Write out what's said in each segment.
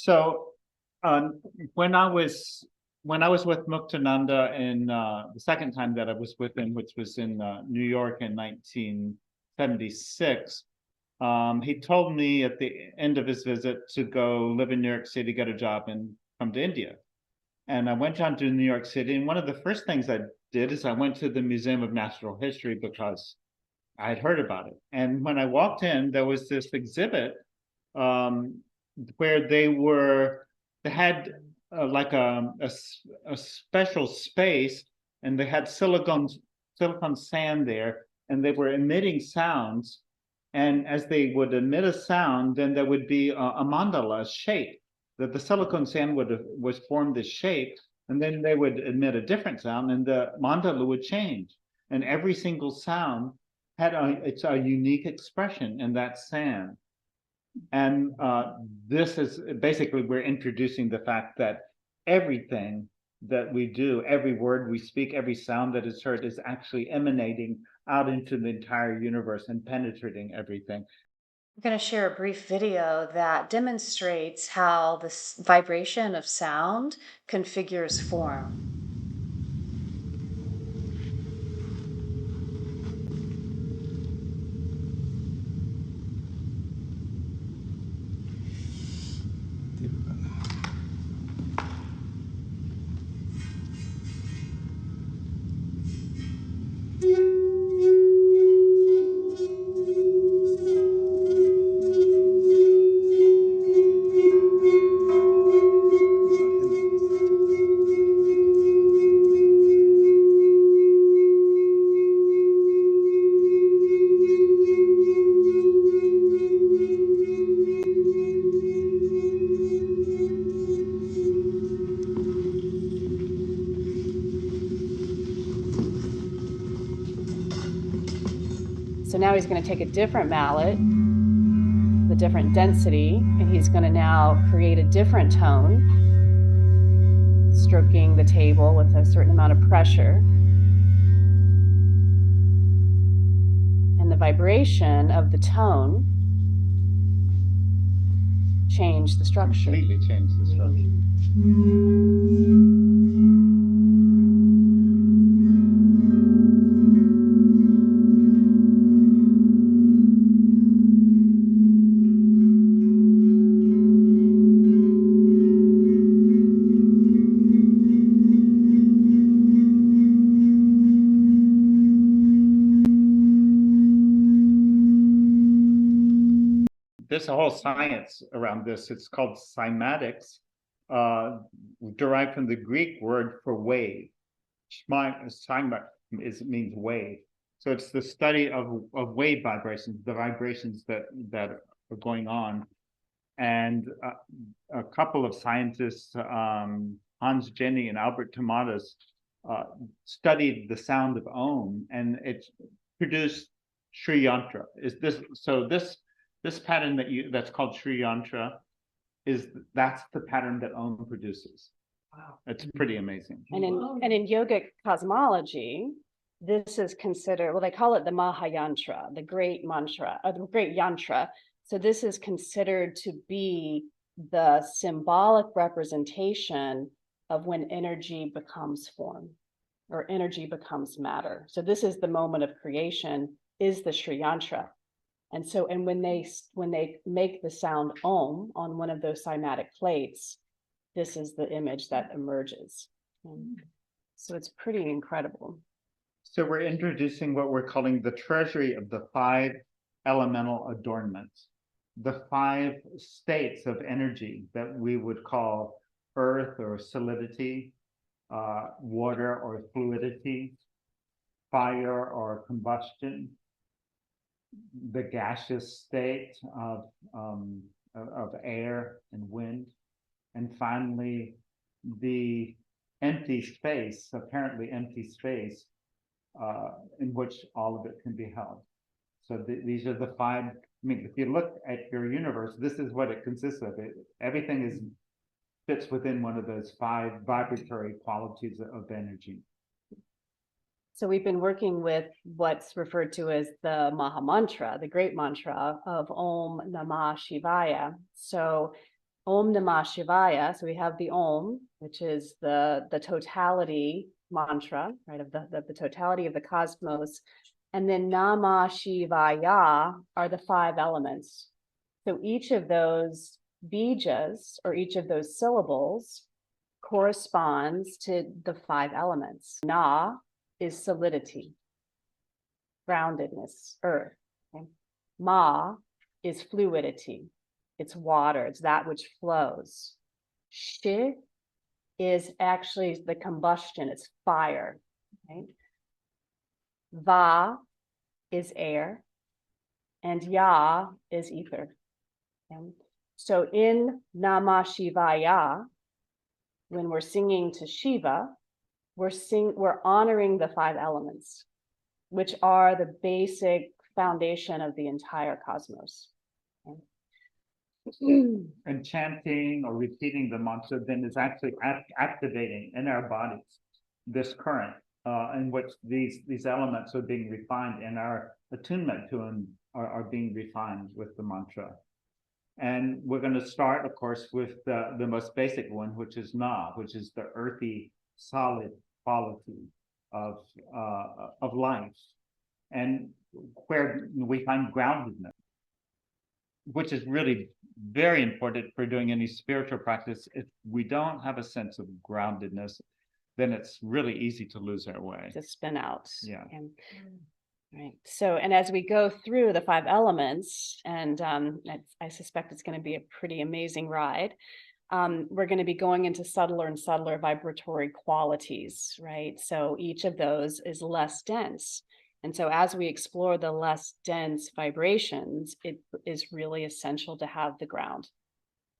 So um, when I was with Muktananda in the second time that I was with him, which was in New York in 1976, he told me at the end of his visit to go live in New York City, get a job, and come to India. And I went down to New York City, and one of the first things I did is I went to the Museum of Natural History because I had heard about it. And when I walked in, there was this exhibit um, where they had like a special space, and they had silicon sand there, and they were emitting sounds. And as they would emit a sound, then there would be a mandala, a shape that the silicon sand was formed this shape, and then they would emit a different sound, and the mandala would change. And every single sound had it's a unique expression in that sand. And this is basically, we're introducing the fact that everything that we do, every word we speak, every sound that is heard is actually emanating out into the entire universe and penetrating everything. I'm going to share a brief video that demonstrates how this vibration of sound configures form. So now he's going to take a different mallet, the different density, and he's going to now create a different tone, stroking the table with a certain amount of pressure. And the vibration of the tone changed the structure. Completely changed the structure. There's a whole science around this. It's called cymatics, derived from the Greek word for wave. Cyma means wave. So it's the study of wave vibrations, the vibrations that are going on. And a couple of scientists, Hans Jenny and Albert Tomatis, studied the sound of Om, and it produced Sri Yantra. This pattern that's called Sri Yantra that's the pattern that Om produces. Wow, it's pretty amazing. And in yogic cosmology, this is considered, well, they call it the Maha yantra, the great mantra, or the great yantra. So this is considered to be the symbolic representation of when energy becomes form or energy becomes matter. So this is the moment of creation, is the Sri Yantra. And so, and when they make the sound Om on one of those cymatic plates, this is the image that emerges. So it's pretty incredible. So we're introducing what we're calling the treasury of the 5 elemental adornments, the 5 states of energy that we would call earth or solidity, water or fluidity, fire or combustion, the gaseous state of air and wind, and finally the empty space, apparently empty space, in which all of it can be held. So these are the 5. I mean, if you look at your universe, this is what it consists of. Everything fits within one of those 5 vibratory qualities of energy. So we've been working with what's referred to as the Maha mantra, the great mantra of Om Namah Shivaya. So Om Namah Shivaya. So we have the Om, which is the totality mantra, right, of the totality of the cosmos. And then Namah Shivaya are the 5 elements. So each of those bijas, or each of those syllables, corresponds to the 5 elements. Na is solidity, groundedness, earth. Okay? Ma is fluidity, it's water, it's that which flows. Shi is actually the combustion, it's fire. Right? Va is air, and Ya is ether. Okay? So in Namah Shivaya, when we're singing to Shiva, we're honoring the 5 elements, which are the basic foundation of the entire cosmos. Okay? And chanting or repeating the mantra then is actually activating in our bodies this current in which these elements are being refined, and our attunement to them are being refined with the mantra. And we're going to start, of course, with the most basic one, which is Na, which is the earthy, solid quality of life, and where we find groundedness, which is really very important for doing any spiritual practice. If we don't have a sense of groundedness, then it's really easy to lose our way. To spin out. Yeah. And, right. So, and as we go through the 5 elements, and I suspect it's going to be a pretty amazing ride. We're going to be going into subtler and subtler vibratory qualities, right? So each of those is less dense. And so as we explore the less dense vibrations, it is really essential to have the ground,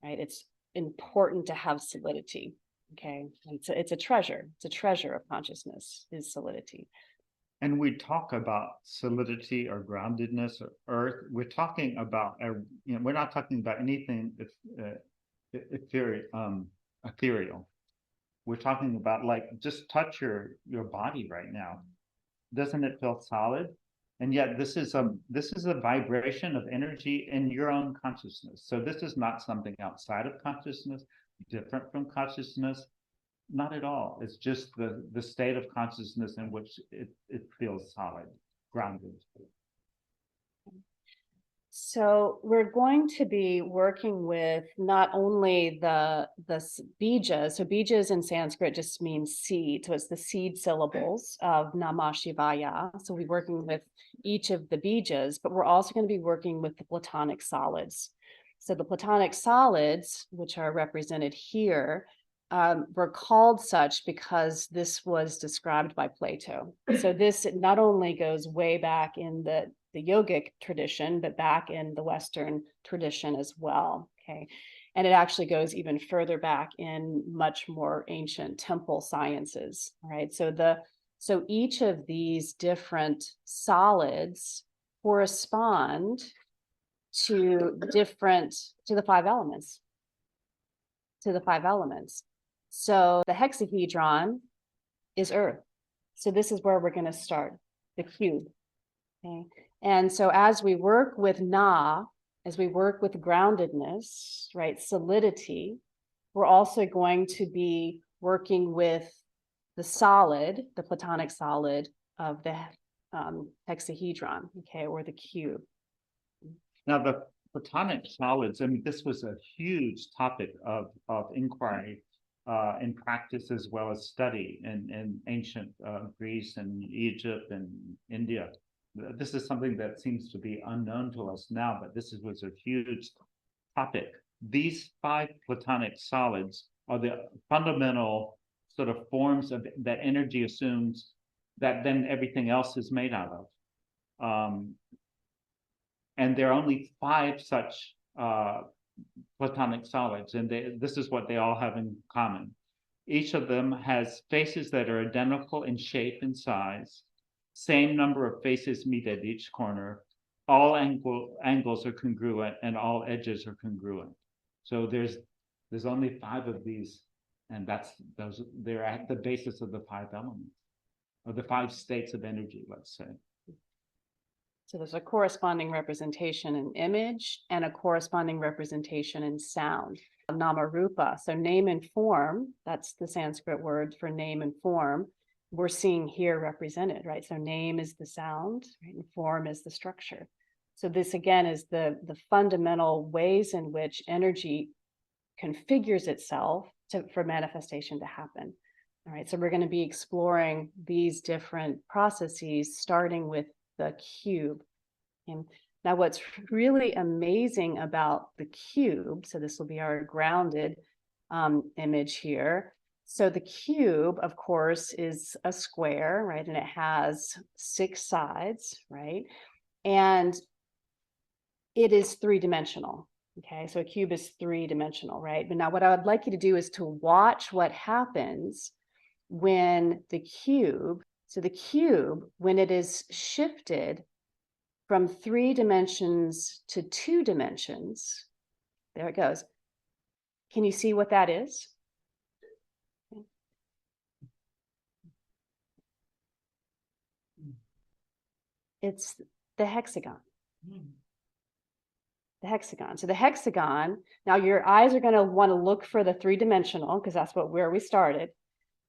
right? It's important to have solidity. Okay. It's a treasure. It's a treasure of consciousness, is solidity. And we talk about solidity or groundedness or earth. We're talking about, we're not talking about anything ethereal. We're talking about, like, just touch your body right now. Doesn't it feel solid? And yet this is a vibration of energy in your own consciousness. So this is not something outside of consciousness, different from consciousness. Not at all. It's just the state of consciousness in which it feels solid, grounded. So we're going to be working with not only the bijas. So bijas in Sanskrit just means seed. So it's the seed syllables of Namah Shivaya. So we're working with each of the bijas, but we're also going to be working with the platonic solids. So the platonic solids, which are represented here, were called such because this was described by Plato. So this not only goes way back in the yogic tradition, but back in the Western tradition as well. Okay. And it actually goes even further back in much more ancient temple sciences. Right. So each of these different solids correspond to the 5 elements. So the hexahedron is earth. So this is where we're going to start, the cube. Okay. And so as we work with Na, as we work with groundedness, right, solidity, we're also going to be working with the solid, the platonic solid of the hexahedron, okay, or the cube. Now, the platonic solids, I mean, this was a huge topic of inquiry in practice as well as study in ancient Greece and Egypt and India. This is something that seems to be unknown to us now, but this was a huge topic. These 5 platonic solids are the fundamental sort of forms of that energy assumes that then everything else is made out of. And there are only 5 such platonic solids, and this is what they all have in common. Each of them has faces that are identical in shape and size. Same number of faces meet at each corner. All angles are congruent, and all edges are congruent. So there's only 5 of these, and they're at the basis of the 5 elements, or the 5 states of energy, let's say. So there's a corresponding representation in image and a corresponding representation in sound. Nama Rupa. So name and form, that's the Sanskrit word for name and form, we're seeing here represented, right? So name is the sound, right? And form is the structure. So this again is the fundamental ways in which energy configures itself for manifestation to happen. All right, so we're going to be exploring these different processes, starting with the cube. And now what's really amazing about the cube, so this will be our grounded image here. So the cube, of course, is a square, right? And it has 6 sides, right? And it is 3-dimensional. Okay, so a cube is 3-dimensional, right? But now what I would like you to do is to watch what happens when the cube, so the cube, when it is shifted from 3 dimensions to 2 dimensions, there it goes. Can you see what that is? It's the hexagon. The hexagon. So the hexagon, now your eyes are going to want to look for the 3-dimensional because that's where we started.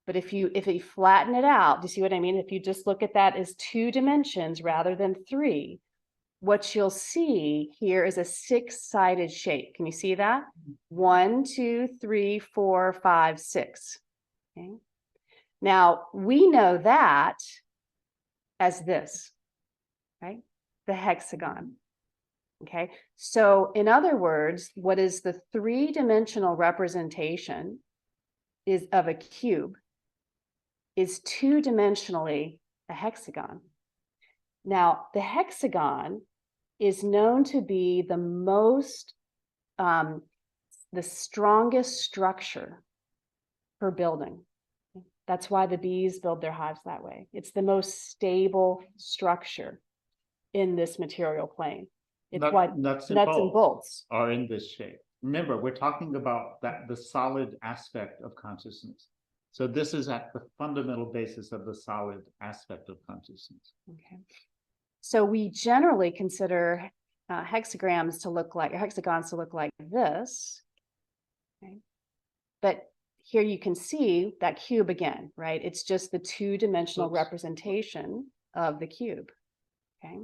But if you flatten it out, do you see what I mean? If you just look at that as 2 dimensions rather than 3, what you'll see here is a 6-sided shape. Can you see that? 1, 2, 3, 4, 5, 6. Okay. Now we know that as this, right? The hexagon. Okay. So in other words, what is the 3-dimensional representation is of a cube is 2-dimensionally a hexagon. Now, the hexagon is known to be the most, the strongest structure for building. That's why the bees build their hives that way. It's the most stable structure in this material plane. It's why nuts and bolts are in this shape. Remember, we're talking about the solid aspect of consciousness. So this is at the fundamental basis of the solid aspect of consciousness. Okay. So we generally consider hexagons to look like this. Okay. But here you can see that cube again, right? It's just the 2-dimensional representation of the cube. Okay.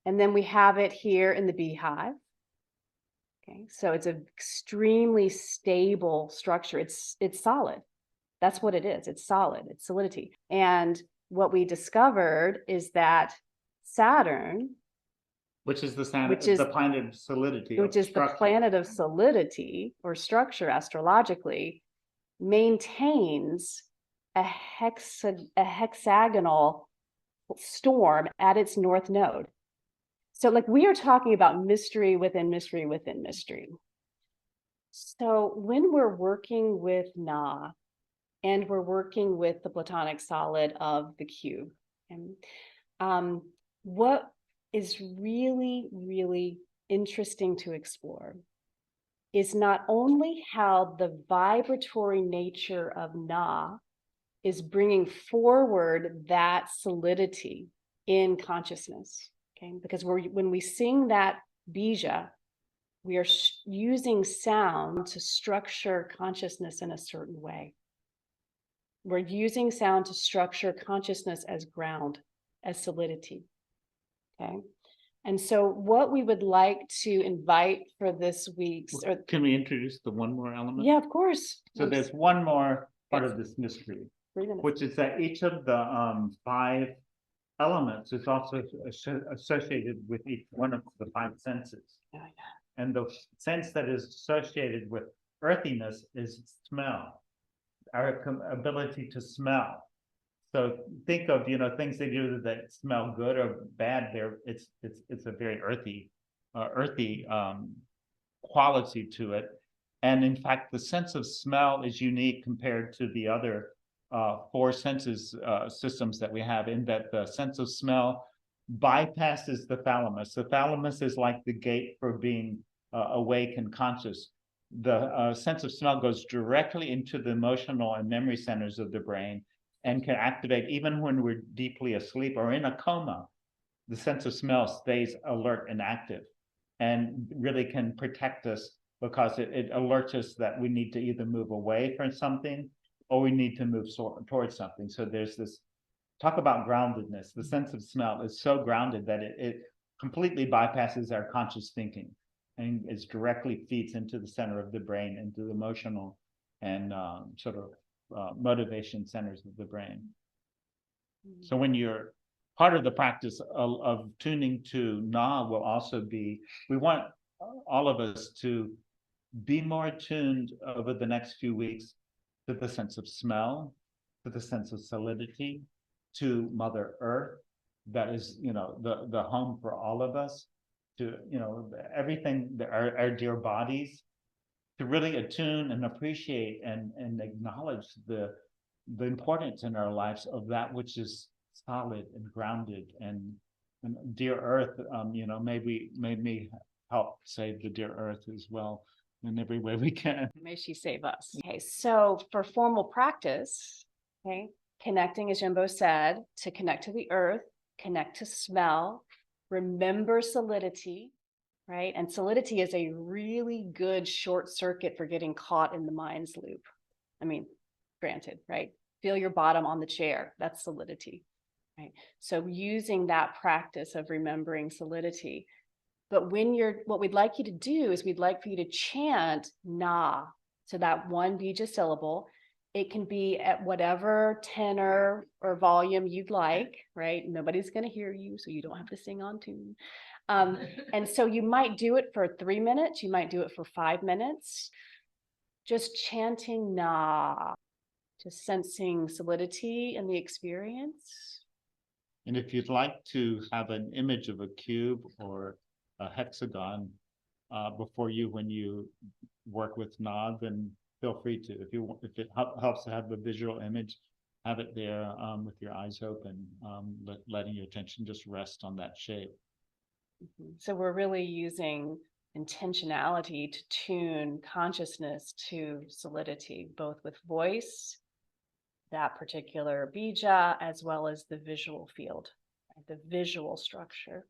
And then we have it here in the beehive. Okay. So it's an extremely stable structure. It's solid. That's what it is. It's solid. It's solidity. And what we discovered is that Saturn, which is the planet of solidity, which is the planet of solidity or structure astrologically, maintains a hexagonal storm at its north node. So like we are talking about mystery within mystery within mystery. So when we're working with Na, and we're working with the platonic solid of the cube, and what is really, really interesting to explore is not only how the vibratory nature of Na is bringing forward that solidity in consciousness, okay? Because when we sing that bija, we are using sound to structure consciousness in a certain way. We're using sound to structure consciousness as ground, as solidity, okay? And so what we would like to invite for this week's... Can we introduce the one more element? Yeah, of course. So there's one more part of this mystery, which is that each of the 5 elements is also associated with each one of the 5 senses. Oh, yeah. And the sense that is associated with earthiness is smell, our ability to smell. So think of, things they do that smell good or bad. It's a very earthy quality to it. And in fact, the sense of smell is unique compared to the other 4 senses systems that we have, in that the sense of smell bypasses the thalamus. The thalamus is like the gate for being awake and conscious. The sense of smell goes directly into the emotional and memory centers of the brain and can activate even when we're deeply asleep or in a coma. The sense of smell stays alert and active and really can protect us because it alerts us that we need to either move away from something or we need to move towards something. So there's this talk about groundedness. The sense of smell is so grounded that it completely bypasses our conscious thinking and is directly feeds into the center of the brain, into the emotional and sort of motivation centers of the brain. So when you're part of the practice of tuning to Na will also be, we want all of us to be more attuned over the next few weeks to the sense of smell, to the sense of solidity, to Mother Earth, that is, the home for all of us, to, everything, our dear bodies, to really attune and appreciate and acknowledge the importance in our lives of that which is solid and grounded and dear Earth. May we help save the dear Earth as well in every way we can. May she save us. Okay, so for formal practice, okay, connecting, as Jimbo said, to connect to the earth, connect to smell, remember solidity, right? And solidity is a really good short circuit for getting caught in the mind's loop. I mean, granted, right? Feel your bottom on the chair. That's solidity, right? So using that practice of remembering solidity. But what we'd like you to do is we'd like for you to chant Na. So that one bija syllable, it can be at whatever tenor or volume you'd like, right? Nobody's going to hear you, so you don't have to sing on tune. And so you might do it for 3 minutes. You might do it for 5 minutes. Just chanting Na, just sensing solidity in the experience. And if you'd like to have an image of a cube or a hexagon before you when you work with Na, then feel free to. If it helps to have a visual image, have it there with your eyes open, letting your attention just rest on that shape. So we're really using intentionality to tune consciousness to solidity, both with voice, that particular bija, as well as the visual field, the visual structure.